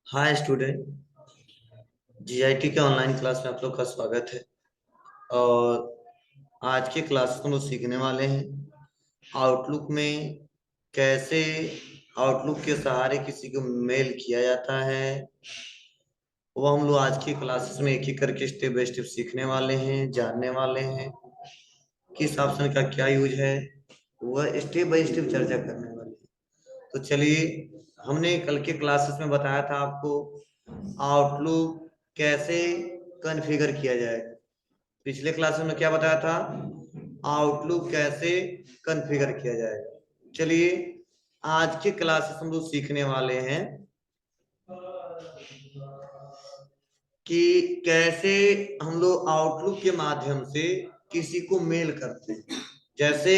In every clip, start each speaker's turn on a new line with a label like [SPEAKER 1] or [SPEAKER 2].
[SPEAKER 1] Hi student. GIT के online class में आप लोग का स्वागत है। और आज के क्लास में हम लोग सीखने वाले हैं आउटलुक में कैसे आउटलुक के सहारे किसी को मेल किया जाता है। वो हम लोग आज की क्लासेस में एक एक करके स्टेप बाय स्टेप सीखने वाले हैं, जानने वाले हैं किस ऑप्शन का क्या यूज है, वह स्टेप बाय स्टेप चर्चा करने वाले हैं। तो चलिए, हमने कल के क्लासेस में बताया था आपको आउटलुक कैसे कॉन्फ़िगर किया जाएगा। पिछले क्लास में क्या बताया था, आउटलुक कैसे कॉन्फ़िगर किया जाएगा। चलिए, आज के क्लासेस हम लोग सीखने वाले हैं कि कैसे हम लोग आउटलुक के माध्यम से किसी को मेल करते हैं। जैसे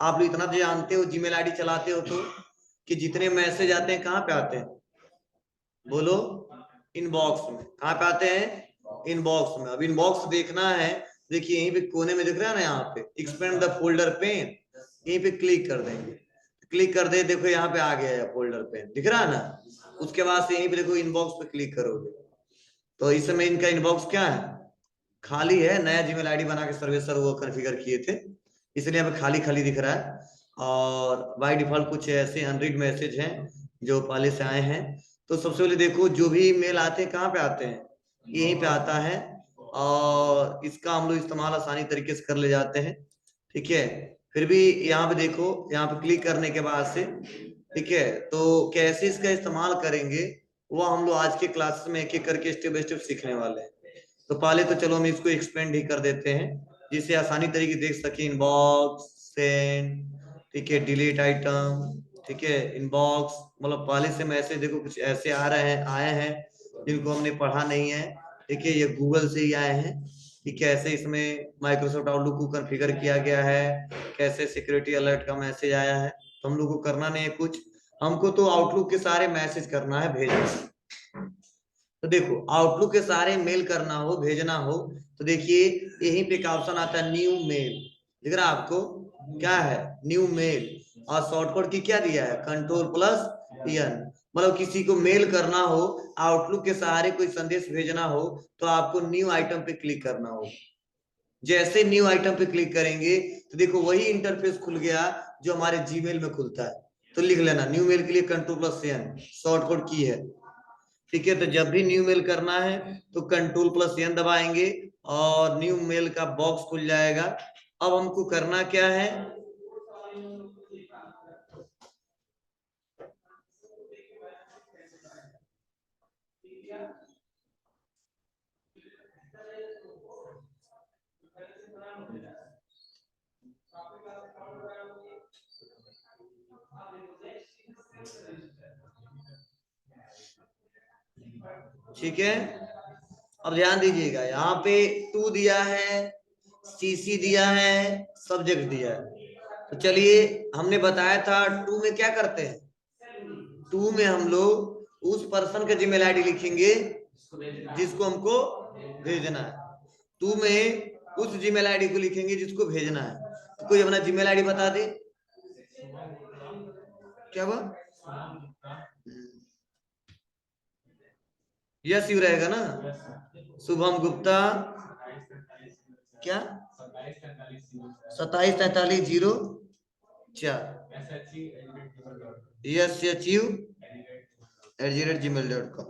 [SPEAKER 1] आप लोग इतना तो जानते हो, जीमेल आईडी चलाते हो तो कि जितने मैसेज आते हैं कहाँ पे आते हैं, बोलो, इनबॉक्स में। कहाँ पे आते हैं? इनबॉक्स में। अब इनबॉक्स देखना है, देखिए यहीं पे कोने में दिख रहा है ना, यहाँ पे एक्सपेंड द फोल्डर पेन, यहीं पे क्लिक कर देंगे। क्लिक कर दे, देखो यहाँ पे आ गया है फोल्डर पेन, दिख रहा है ना। उसके बाद से यहीं पे देखो इनबॉक्स पे क्लिक करोगे तो इस समय इनका इनबॉक्स क्या है, खाली है। नया जीमेल आईडी बना के सर्वे सर वो कॉन्फ़िगर किए थे, इसलिए यहाँ पे खाली खाली दिख रहा है। और बाय डिफॉल्ट कुछ ऐसे अनरीड मैसेज हैं जो पहले से आए हैं। तो सबसे पहले देखो, जो भी मेल आते हैं कहाँ पे आते हैं, यहीं पे आता है। और इसका हम लोग इस्तेमाल आसानी तरीके से कर ले जाते हैं, ठीक है। फिर भी यहाँ पे देखो, यहाँ पे क्लिक करने के बाद से, ठीक है, तो कैसे इसका इस्तेमाल करेंगे वो हम लोग आज के क्लास में एक एक करके स्टेप बाय स्टेप सीखने वाले हैं। तो पहले तो चलो हम इसको एक्सपेंड ही कर देते हैं, जिससे आसानी तरीके देख सके। इनबॉक्स, सेंड, ठीक है, डिलीट आइटम, ठीक है, इनबॉक्स। मतलब पहले से मैसेज देखो कुछ ऐसे आ रहे हैं, आए हैं जिनको हमने पढ़ा नहीं है, ठीक है, ये गूगल से ही आए हैं। कि कैसे इसमें माइक्रोसॉफ्ट आउटलुक को कॉन्फ़िगर किया गया है, कैसे सिक्योरिटी अलर्ट का मैसेज आया है। तो हम लोग को करना नहीं है कुछ, हमको तो आउटलुक के सारे मैसेज करना है, भेजना। तो देखो, आउटलुक के सारे मेल करना हो, भेजना हो, तो देखिए यहीं पे एक ऑप्शन आता है न्यू मेल, दिख रहा है आपको, क्या है, न्यू मेल। और शॉर्टकट की क्या दिया है, कंट्रोल+N। मतलब किसी को मेल करना हो, आउटलुक के सहारे कोई संदेश भेजना हो, तो आपको न्यू आइटम पे क्लिक करना हो। जैसे न्यू आइटम पे क्लिक करेंगे तो देखो वही इंटरफेस खुल गया जो हमारे जीमेल में खुलता है। तो लिख लेना, न्यू मेल के लिए कंट्रोल+N शॉर्टकट की है, ठीक है। तो जब भी न्यू मेल करना है तो कंट्रोल+N दबाएंगे और न्यू मेल का बॉक्स खुल जाएगा। अब हमको करना क्या है, ठीक है। अब ध्यान दीजिएगा, यहाँ पे टू दिया है, सीसी दिया है, सब्जेक्ट दिया है। तो चलिए, हमने बताया था टू में क्या करते हैं, टू में हम लोग उस पर्सन का जीमेल आईडी लिखेंगे जिसको हमको भेजना है। टू में उस जीमेल आईडी को लिखेंगे जिसको भेजना है। तो कोई अपना जीमेल आईडी बता दे, क्या वो, यस यू रहेगा ना, शुभम गुप्ता, क्या, 274304, YSHU@gmail.com,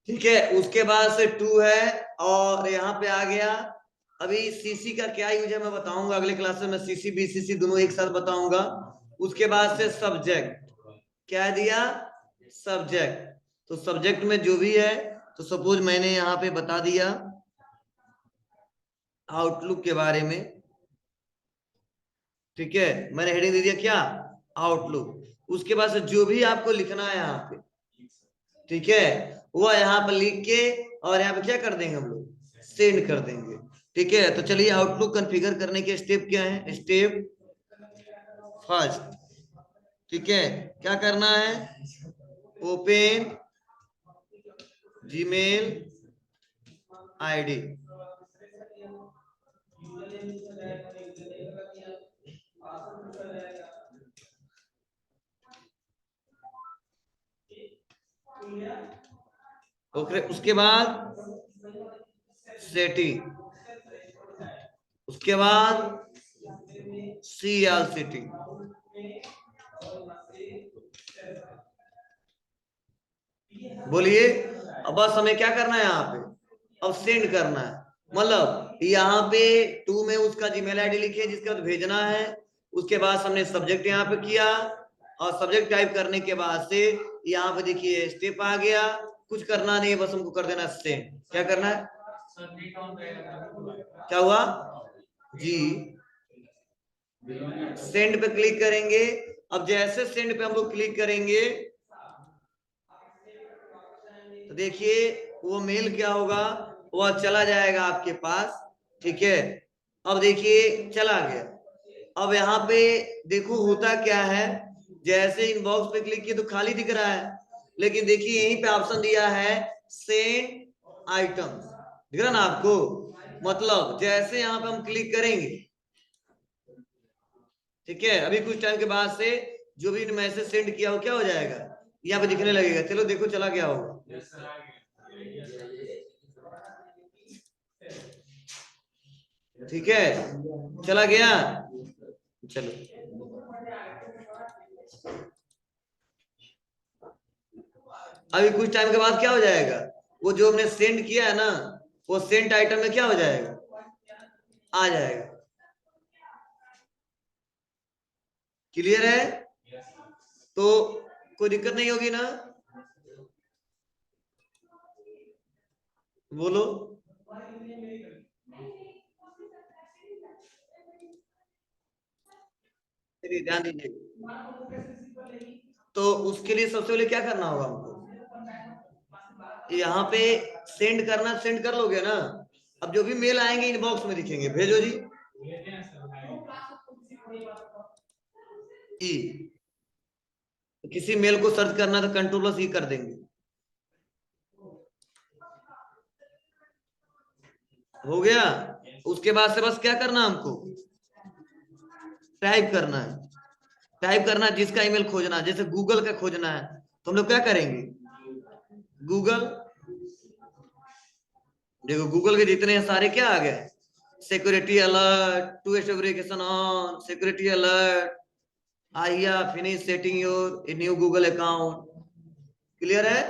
[SPEAKER 1] ठीक है। उसके बाद से टू है और यहाँ पे आ गया। अभी सीसी का क्या यूज है मैं बताऊंगा अगले क्लास में, सीसी बीसीसी दोनों एक साथ बताऊंगा। उसके बाद से सब्जेक्ट, क्या दिया, सब्जेक्ट। तो सब्जेक्ट में जो भी है, तो सपोज मैंने यहाँ पे बता दिया आउटलुक के बारे में, ठीक है, मैंने हेडिंग दे दिया क्या, आउटलुक। उसके बाद से जो भी आपको लिखना है यहाँ पे, ठीक है, वो यहाँ पर लिख के और यहाँ पे क्या कर देंगे हम लोग, सेंड कर देंगे, ठीक है। तो चलिए, आउटलुक कॉन्फ़िगर करने के स्टेप क्या है, स्टेप फर्स्ट, ठीक है, क्या करना है, ओपन जीमेल आईडी, ओके, उसके बाद सेटिंग, उसके बाद CLCT। बोलिए, अब बस हमें क्या करना है यहाँ पे, अब सेंड करना है। मतलब यहाँ पे टू में उसका जीमेल आईडी लिखे जिसके बाद भेजना है। उसके बाद हमने सब्जेक्ट यहाँ पे किया और सब्जेक्ट टाइप करने के बाद से यहाँ पे देखिए स्टेप आ गया। कुछ करना नहीं है, बस हमको कर देना सेंड। क्या करना है, क्या हुआ जी, सेंड पे क्लिक करेंगे। अब जैसे सेंड पे हम लोग क्लिक करेंगे तो देखिए वो मेल क्या होगा, वह चला जाएगा आपके पास। ठीक है, अब देखिए चला गया। अब यहाँ पे देखो होता क्या है, जैसे इनबॉक्स पे क्लिक किए तो खाली दिख रहा है, लेकिन देखिए यहीं पे ऑप्शन दिया है सेंड आइटम्स, दिख रहा ना आपको। मतलब जैसे यहाँ पे हम क्लिक करेंगे, ठीक है, अभी कुछ टाइम के बाद से जो भी मैसेज सेंड किया हो क्या हो जाएगा, यहाँ पे दिखने लगेगा। चलो देखो चला गया होगा, ठीक है, चला गया। चलो अभी कुछ टाइम के बाद क्या हो जाएगा, वो जो हमने सेंड किया है ना, वो सेंड आइटम में क्या हो जाएगा, आ जाएगा। क्लियर है, तो कोई दिक्कत नहीं होगी ना, बोलो। चलिए ध्यान दीजिए, तो उसके लिए सबसे पहले क्या करना होगा हमको, यहाँ पे सेंड करना, सेंड कर लोगे ना। अब जो भी मेल आएंगे इनबॉक्स में दिखेंगे, भेजो जी। ई, किसी मेल को सर्च करना तो कंट्रोल+E कर देंगे, हो गया। उसके बाद से बस क्या करना हमको, टाइप करना है। टाइप करना है जिसका ईमेल खोजना है, जैसे गूगल का खोजना है तो हम लोग क्या करेंगे, गूगल। देखो गूगल के जितने सारे क्या आ गए, security alert, two step verification on, security alert, आइया finish setting your new Google account. Clear है,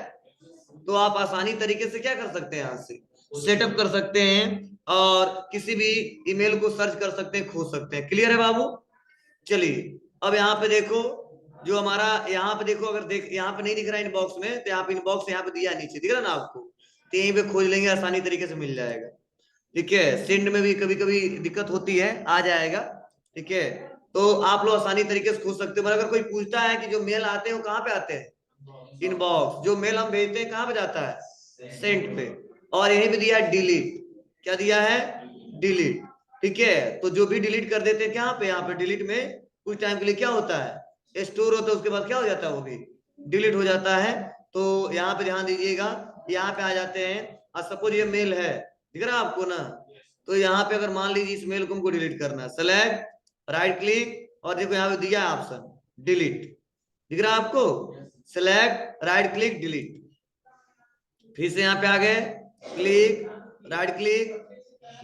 [SPEAKER 1] तो आप आसानी तरीके से क्या कर सकते हैं, यहाँ से सेटअप कर सकते हैं और किसी भी ईमेल को सर्च कर सकते हैं, खोज सकते हैं। क्लियर है बाबू। चलिए अब यहाँ पे देखो, जो हमारा यहाँ पे देखो, अगर देख यहाँ पे नहीं दिख रहा है इनबॉक्स में, तो यहाँ पे इनबॉक्स यहाँ पे दिया नीचे, दिख रहा है ना आपको, तो यहीं पे खोज लेंगे, आसानी तरीके से मिल जाएगा। ठीक है, सेंड में भी कभी कभी दिक्कत होती है, आ जाएगा। ठीक है, तो आप लोग आसानी तरीके से खोज सकते हो। अगर कोई पूछता है कि जो मेल आते हैं वो कहाँ पे आते हैं, इनबॉक्स, जो मेल हम भेजते हैं कहाँ पे जाता है, सेंड पे, और यहीं पे दिया है डिलीट। क्या दिया है, डिलीट। ठीक है, तो जो भी डिलीट कर देते हैं कहाँ पे, यहाँ पे डिलीट में कुछ टाइम के लिए क्या होता है, स्टोर होता है, उसके बाद क्या हो जाता है, वो भी डिलीट हो जाता है। तो यहाँ पे ध्यान दीजिएगा, यहाँ पे आ जाते हैं। और सपोज ये मेल है, दिख रहा है आपको ना, तो यहाँ पे अगर मान लीजिए इस मेल को हमको डिलीट करना है, सेलेक्ट, राइट क्लिक, और देखो यहाँ पे दिया है ऑप्शन डिलीट, दिख रहा है आपको, सेलेक्ट, राइट क्लिक, डिलीट। फिर से यहाँ पे आ गए, click, right click,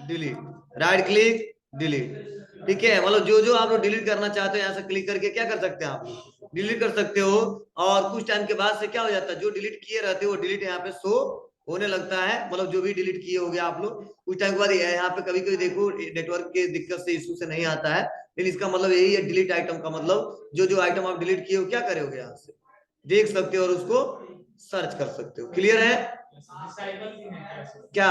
[SPEAKER 1] delete, right click, delete. ठीक है, मतलब जो जो आप लोग डिलीट करना चाहते हो यहाँ से क्लिक करके क्या कर सकते हैं, आप लोग डिलीट कर सकते हो। और कुछ टाइम के बाद से क्या हो जाता है, जो डिलीट किए रहते हो वो डिलीट यहाँ पे शो होने लगता है। मतलब जो भी डिलीट किए होगे आप लोग, कुछ टाइम के बाद यहाँ पे कभी कभी देखो नेटवर्क के दिक्कत से, इशू से नहीं आता है, लेकिन इसका मतलब यही है, डिलीट आइटम का मतलब जो जो आइटम आप डिलीट किए हो क्या करोगे, यहाँ से देख सकते हो और उसको सर्च कर सकते हो। क्लियर है क्या,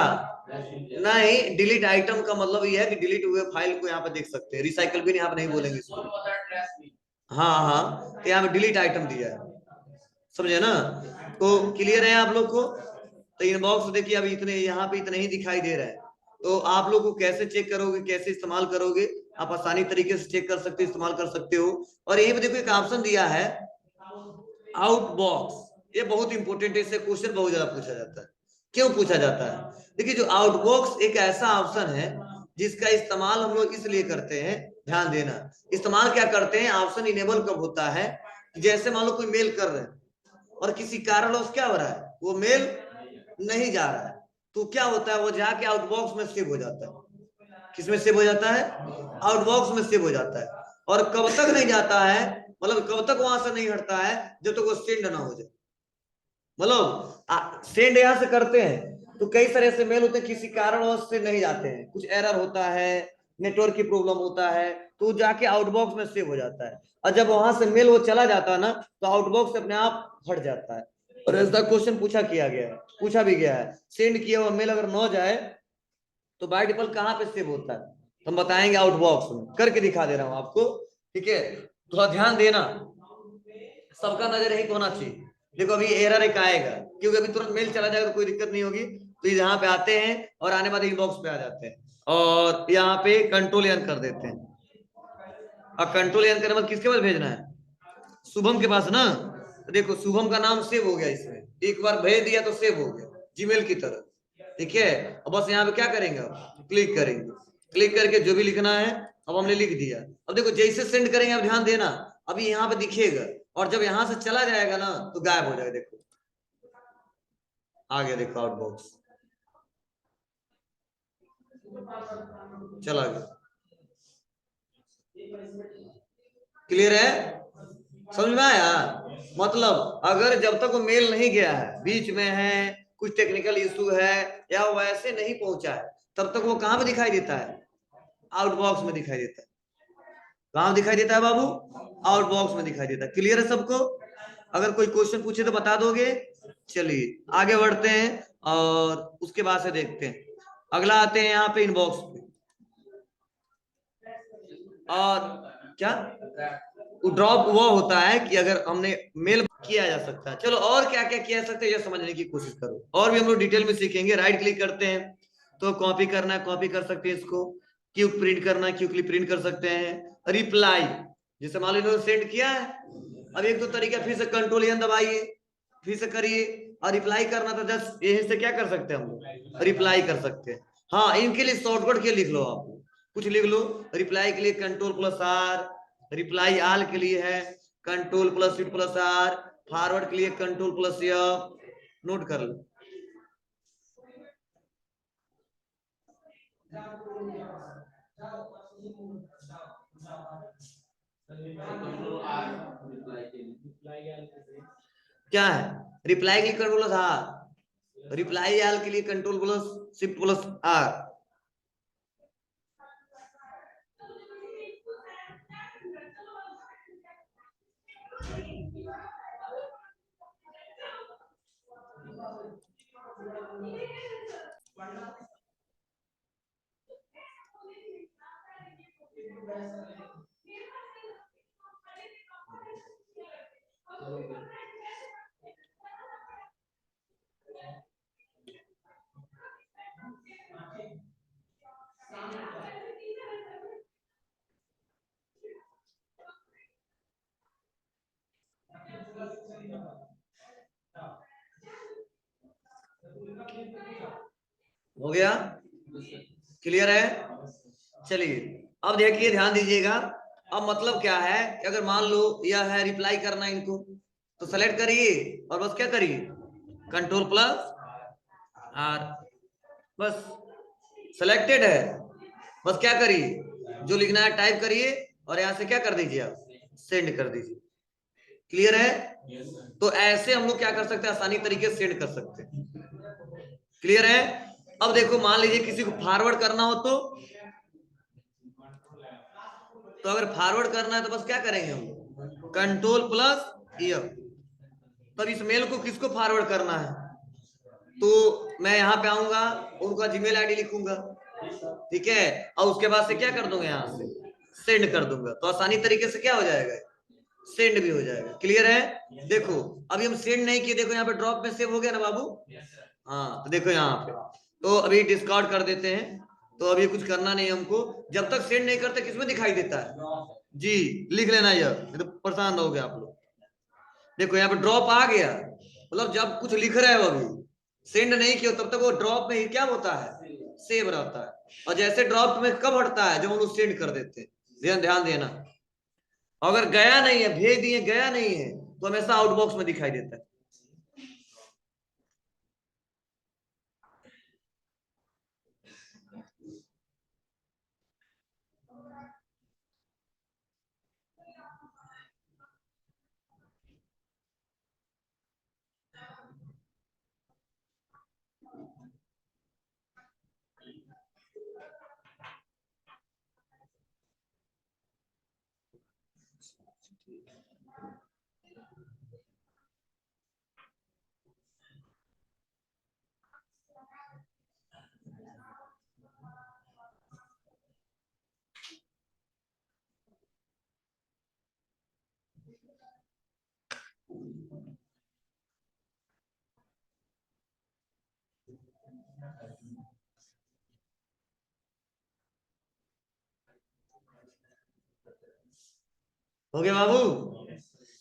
[SPEAKER 1] नहीं, डिलीट आइटम का मतलब ये है कि डिलीट हुए फाइल को यहाँ पे देख सकते हैं, रिसाइकल भी यहाँ पे नहीं बोलेंगे इसको। हाँ हाँ, तो यहाँ पे डिलीट आइटम दिया है, समझे ना। तो क्लियर है आप लोग को। तो इनबॉक्स देखिए अभी इतने यहाँ पे इतने ही दिखाई दे रहा है। तो आप लोग को कैसे चेक करोगे, कैसे इस्तेमाल करोगे, आप आसानी तरीके से चेक कर सकते हो, इस्तेमाल कर सकते हो। और यही पे देखो एक ऑप्शन दिया है आउटबॉक्स, ये बहुत इंपॉर्टेंट है, इससे क्वेश्चन बहुत ज्यादा पूछा जाता है। क्यों पूछा जाता है, देखिए जो आउटबॉक्स एक ऐसा ऑप्शन है जिसका इस्तेमाल हम लोग इसलिए करते हैं, ध्यान देना, इस्तेमाल क्या करते हैं, ऑप्शन इनेबल कब होता है, जैसे मान लो कोई मेल कर रहे हैं और किसी कारणवश क्या हो रहा है, वो मेल नहीं जा रहा है, तो क्या होता है, वो जाके आउटबॉक्स में सेव हो जाता है। किसमें सेव हो जाता है? आउटबॉक्स में सेव हो जाता है। और कब तक नहीं जाता है, मतलब कब तक वहां से नहीं हटता है, जब तक वो सेंड ना हो जाए। मतलब सेंड यहां से करते हैं तो कई सारे ऐसे मेल होते हैं किसी कारणवश से नहीं जाते हैं, कुछ एरर होता है, नेटवर्क की प्रॉब्लम होता है, तो जाके आउटबॉक्स में सेव हो जाता है। और जब वहां से मेल वो चला जाता है ना, तो आउटबॉक्स से अपने आप हट जाता है। और ऐसा क्वेश्चन पूछा भी गया है, सेंड किया हुआ मेल अगर न जाए तो बाय डिफॉल्ट कहाँ पे सेव होता है, तो हम बताएंगे आउटबॉक्स में, करके दिखा दे रहा हूं आपको। ठीक है, थोड़ा ध्यान देना, सबका नजर यही होना चाहिए। देखो अभी एरर एक आएगा, क्योंकि अभी तुरंत मेल चला जाएगा तो कोई दिक्कत नहीं होगी। तो यहाँ पे आते हैं और आने बाद इनबॉक्स पे आ जाते हैं, और यहाँ पे कंट्रोल एन कर देते हैं। अब कंट्रोल एन करने बाद किसके पास भेजना है? शुभम के पास ना। तो देखो शुभम का नाम सेव हो गया, इसमें एक बार भेज दिया तो सेव हो गया जीमेल की तरह। ठीक है, अब बस यहाँ पे क्या करेंगे, अब क्लिक करेंगे, क्लिक करके जो भी लिखना है अब हमने लिख दिया। अब देखो जैसे सेंड करेंगे, अब ध्यान देना, अभी यहाँ पे दिखेगा, और जब यहाँ से चला जाएगा ना तो गायब हो जाएगा। देखो आ गया, देखो आउटबॉक्स चला गया। क्लियर है? समझ में आया? मतलब अगर जब तक वो मेल नहीं गया है, बीच में है, कुछ टेक्निकल इशू है या वैसे नहीं पहुंचा है, तब तक वो कहां पे दिखाई देता है? आउटबॉक्स में दिखाई देता है। कहां दिखाई देता है बाबू? आउटबॉक्स में दिखाई देता है। क्लियर है सबको? अगर कोई क्वेश्चन पूछे तो बता दोगे? चलिए आगे बढ़ते हैं और उसके बाद से देखते हैं। अगला आते हैं यहाँ पे इनबॉक्स पे। और क्या ड्रॉप वो होता है कि अगर हमने मेल किया जा सकता है। चलो और क्या क्या किया जा सकता है ये समझने की कोशिश करो, और भी हम लोग डिटेल में सीखेंगे। राइट क्लिक करते हैं तो कॉपी करना है, कॉपी कर सकते हैं इसको, क्विक प्रिंट करना है, क्विकली प्रिंट कर सकते हैं। रिप्लाई, जैसे मान लो सेंड किया है, अब एक दो तरीका फिर से कंट्रोल एन दबाइए, फिर से करिए, और रिप्लाई करना तो जस्ट यही से क्या कर सकते हैं हम लोग, रिप्लाई कर सकते हैं। हाँ इनके लिए शॉर्टकट के लिख लो, आप कुछ लिख लो। रिप्लाई के लिए control plus R, reply all के लिए है control plus shift plus R, forward के लिए कंट्रोल प्लस एफ, नोट कर लो। क्या है? रिप्लाई के लिए control plus R, reply all के लिए control plus shift plus R. हो गया? क्लियर है? चलिए अब देखिए, ध्यान दीजिएगा। अब मतलब क्या है कि अगर मान लो यह है रिप्लाई करना इनको, तो सेलेक्ट करिए और बस क्या करिए, कंट्रोल प्लस आर, बस सेलेक्टेड है। बस क्या करिए, जो लिखना है टाइप करिए और यहां से क्या कर दीजिए, आप सेंड कर दीजिए। क्लियर है? तो ऐसे हम लोग क्या कर सकते हैं, आसानी तरीके से सेंड कर सकते हैं। क्लियर है? अब देखो मान लीजिए किसी को फॉरवर्ड करना हो तो अगर फॉरवर्ड करना है तो बस क्या करेंगे हम, कंट्रोल प्लस एफ। तब इस मेल को किसको फॉरवर्ड करना है, तो मैं यहाँ पे आऊंगा, उनका जीमेल आईडी लिखूंगा, ठीक है, और उसके बाद से क्या कर दूंगा, यहाँ से सेंड कर दूंगा, तो आसानी तरीके से क्या हो जाएगा, सेंड भी हो जाएगा। क्लियर है? देखो अभी हम सेंड नहीं किए, देखो यहाँ पे ड्रॉप में सेव हो गया ना बाबू। हाँ तो देखो यहाँ पे, तो अभी डिस्कार्ड कर देते हैं। तो अभी कुछ करना नहीं हमको, जब तक सेंड नहीं करते किसमें दिखाई देता है जी, लिख लेना, यह तो परेशान रहोगे आप लोग। देखो यहाँ पे ड्रॉप आ गया, मतलब जब कुछ लिख रहे हो अभी सेंड नहीं किया तब तक वो ड्रॉप में ही क्या होता है, सेव रहता है। और जैसे ड्रॉप में कब हटता है, जब हम लोग सेंड कर देते हैं। ध्यान ध्यान देना, अगर गया नहीं है, भेज दिए गया नहीं है, तो हमेशा आउटबॉक्स में दिखाई देता है। हो गया बाबू।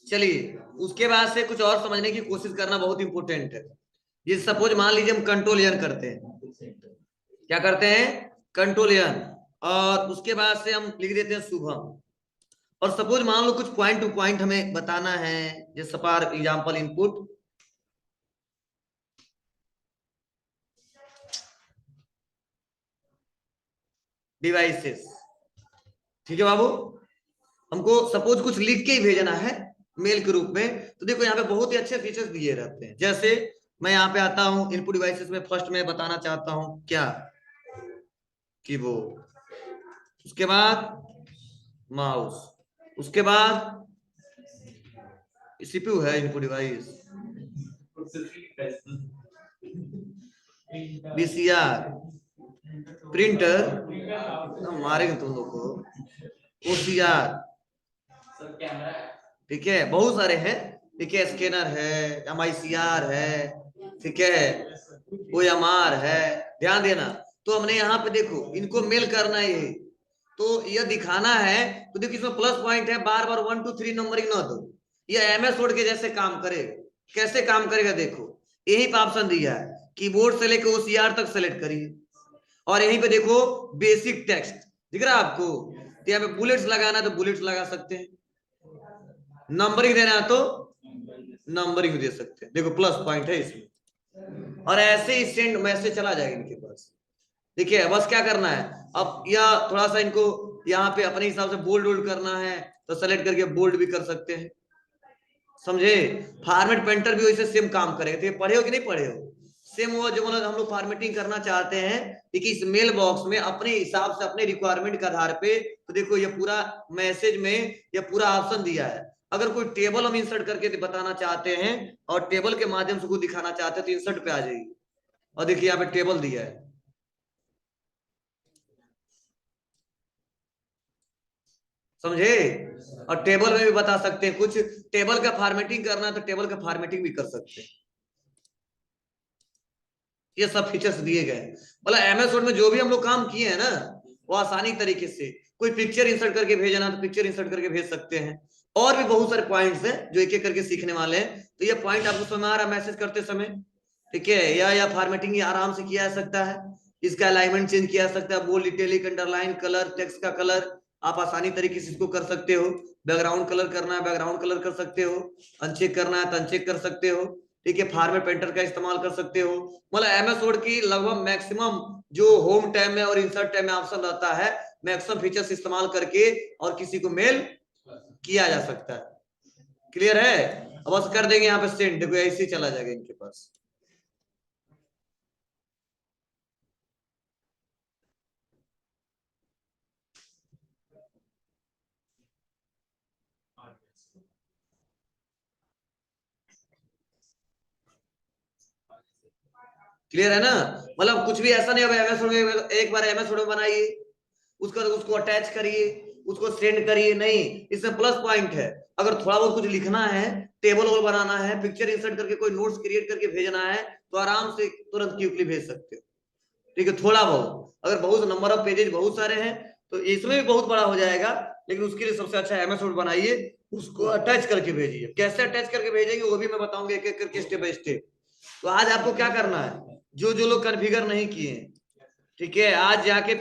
[SPEAKER 1] चलिए, उसके बाद से कुछ और समझने की कोशिश करना बहुत इंपॉर्टेंट है। ये सपोज मान लीजिए हम कंट्रोल एन करते हैं, क्या करते हैं, कंट्रोल एन, और उसके बाद से हम लिख देते हैं शुभम। और सपोज मान लो कुछ पॉइंट टू पॉइंट हमें बताना है, जैसे फॉर एग्जांपल इनपुट, डिवाइसेस, ठीक है बाबू। हमको सपोज कुछ लिख के ही भेजना है मेल के रूप में, तो देखो यहाँ पे बहुत ही अच्छे फीचर्स दिए रहते हैं। जैसे मैं यहाँ पे आता हूँ इनपुट डिवाइसेस में, फर्स्ट में बताना चाहता हूँ क्या, कीबोर्ड, उसके बाद माउस, उसके बाद सीपीयू है इनपुट डिवाइस, बीसीआर, प्रिंटर, मारेंगे तुम लोग को, ओसीआर, ठीक है, बहुत सारे हैं, ठीक है, स्कैनर है, एमआईसीआर है, ठीक है, ओएमआर है, ध्यान देना। तो हमने यहाँ पे देखो इनको मेल करना है, ये तो यह दिखाना है, तो देखो इसमें प्लस पॉइंट है, बार बार 1 2 3 नंबरिंग ना दो, ये एमएस वर्ड के जैसे काम करेगा। कैसे काम करेगा देखो, यही पे ऑप्शन दिया है, कीबोर्ड से लेकर ओसीआर तक सेलेक्ट करिए, और यहीं पे देखो बेसिक टेक्स्ट दिख रहा है आपको, तो यहाँ पे बुलेट्स लगाना है तो बुलेट्स लगा सकते हैं, नंबरिंग देना है तो नंबरिंग दे सकते हैं, देखो प्लस पॉइंट है इसमें। और ऐसे ही सेंड मैसेज चला जाएगा इनके पास। देखिए बस क्या करना है, अब यह थोड़ा सा इनको यहाँ पे अपने हिसाब से बोल्ड वोल्ड करना है तो सेलेक्ट करके बोल्ड भी कर सकते हैं, समझे। फॉर्मेट पेंटर भी वैसे सेम काम करेगा। तो ये पढ़े हो कि नहीं पढ़े हो, सेम वो जो मतलब हम लोग फॉर्मेटिंग करना चाहते हैं, देखिए इस मेल बॉक्स में अपने हिसाब से अपने रिक्वायरमेंट के आधार पे, तो देखो ये पूरा मैसेज में ये पूरा ऑप्शन दिया है। अगर कोई टेबल हम इंसर्ट करके बताना चाहते हैं और टेबल के माध्यम से कुछ दिखाना चाहते हैं तो इंसर्ट पे आ जाएगी, और देखिए यहाँ पे टेबल दिया है, समझे। और टेबल में भी बता सकते हैं, कुछ टेबल का फॉर्मेटिंग करना है तो टेबल का फॉर्मेटिंग भी कर सकते हैं। ये सब फीचर्स दिए गए, मतलब एमएस वर्ड में जो भी हम लोग काम किए हैं ना, वो आसानी तरीके से, कोई पिक्चर इंसर्ट करके भेजना तो पिक्चर इंसर्ट करके भेज सकते हैं। और भी बहुत सारे पॉइंट्स हैं जो एक एक करके सीखने वाले हैं। तो ये पॉइंट आपको समझ आ रहा है मैसेज करते समय, ठीक है, या फॉर्मेटिंग आराम से किया जा सकता है, इसका अलाइनमेंट चेंज किया जा सकता है, bold, italic, underline, colour, text का कलर आप आसानी तरीके से इसको कर सकते हो। बैकग्राउंड कलर करना है बैकग्राउंड कलर कर सकते हो, अनचेक करना है तो अनचेक कर सकते हो, ठीक है, फॉर्मेट पेंटर का इस्तेमाल कर सकते हो। मतलब एमएस वर्ड की लगभग मैक्सिमम जो होम टैब में और इंसर्ट टैब में ऑप्शन रहता है, मैक्सिमम फीचर्स इस्तेमाल करके और किसी को मेल किया जा सकता है। क्लियर है, अब बस कर देंगे यहाँ पे सेंड, देखो ऐसे ही चला जाएगा इनके पास। क्लियर है ना, मतलब कुछ भी ऐसा नहीं है एमएस वर्ड में एक बार एमएस वर्ड में बनाइए, उसका उसको अटैच करिए, उसको सेंड करिए, नहीं, इसमें प्लस पॉइंट है। अगर थोड़ा बहुत कुछ लिखना है, टेबल वोल बनाना है, पिक्चर इंसर्ट करके कोई नोट्स क्रिएट करके भेजना है, तो आराम से तुरंत क्विकली भेज सकते हो, ठीक है। थोड़ा बहुत, अगर बहुत नंबर ऑफ पेजेज बहुत सारे हैं तो इसमें भी बहुत बड़ा हो जाएगा, लेकिन उसके लिए सबसे अच्छा एमएस वर्ड बनाइए, उसको अटैच करके भेजिए। कैसे अटैच करके भेजेंगे वो भी मैं बताऊंगा एक एक करके स्टेप बाय स्टेप। तो आज आपको क्या करना है, जो जो लोग कन्फिगर नहीं किए, ठीक है, आज जाके